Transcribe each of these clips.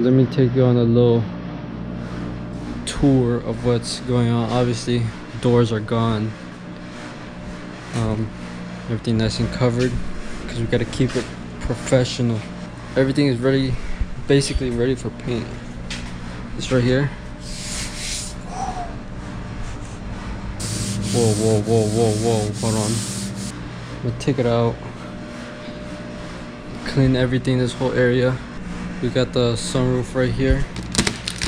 let me take you on a little tour of what's going on. Obviously, doors are gone. Everything nice and covered because we gotta keep it professional. Everything is ready, basically ready for paint. This right here. Whoa, whoa, whoa, whoa, whoa. Hold on. I'm gonna take it out. Clean everything, this whole area. We got the sunroof right here.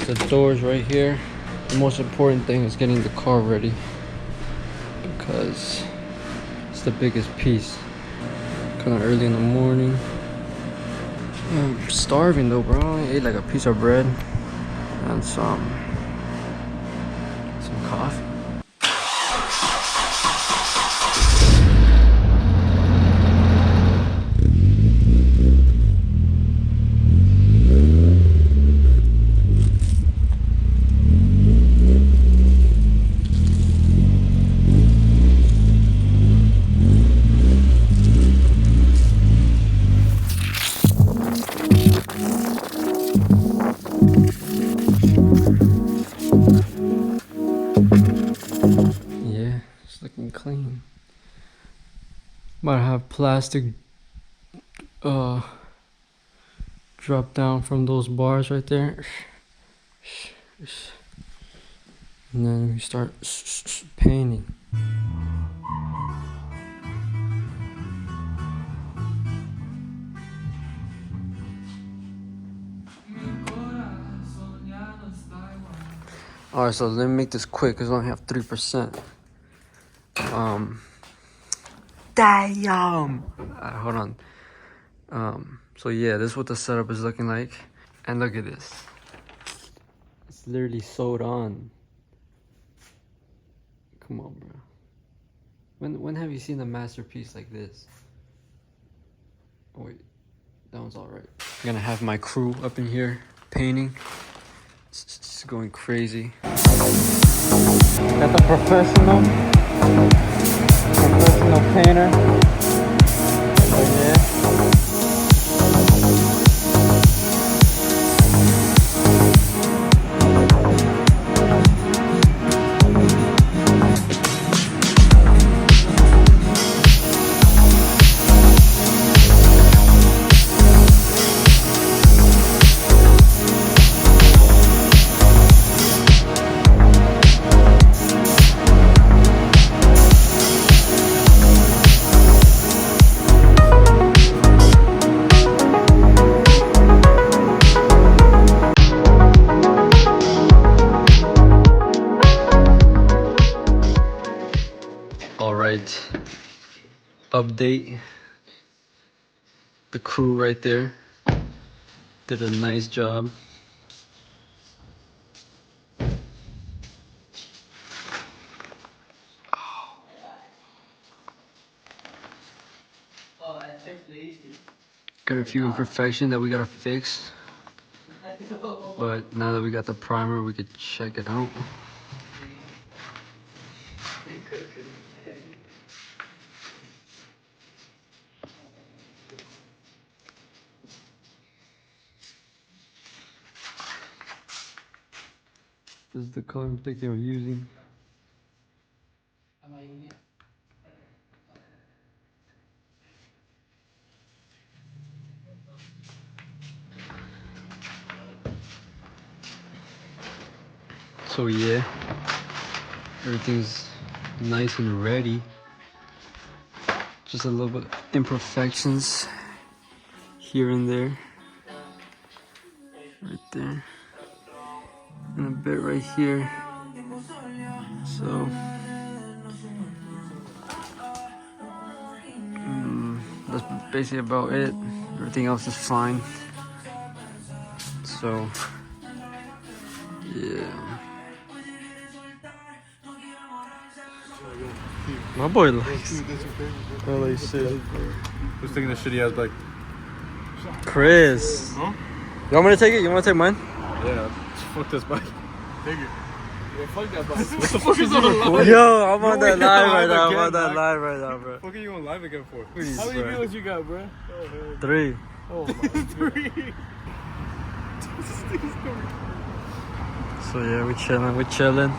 The doors right here. The most important thing is getting the car ready because it's the biggest piece. Kind of early in the morning. I'm starving though, bro. I ate like a piece of bread and some coffee. Clean. Might have plastic drop down from those bars right there, and then we start painting. Alright, so let me make this quick because I only have 3%. Damn. Hold on. So yeah, this is what the setup is looking like, and look at this. It's literally sewed on. Come on, bro. When have you seen a masterpiece like this? Oh wait, that one's all right. I'm gonna have my crew up in here painting. It's going crazy. Got the professional painter. Oh yeah. Update. The crew right there did a nice job. Got a few imperfections that we gotta fix, but now that we got the primer, we could check it out. This is the color I'm thinking of using. So yeah, everything's nice and ready. Just a little bit imperfections here and there. Right there. And a bit right here. So that's basically about it. Everything else is fine. So yeah. My boy likes LA shit. Who's taking the shitty ass bike? Chris. Huh? You want me to take it? You want to take mine? Yeah. Fuck this bike. Take it. Yeah, fuck that bike. What the fuck is on live? Yo, I'm on that live right now. I'm on that live right now, bro. What the fuck are you on live again for? Please, how many bro. viewers you got, bro? 3. Oh my 3. So yeah, we chilling.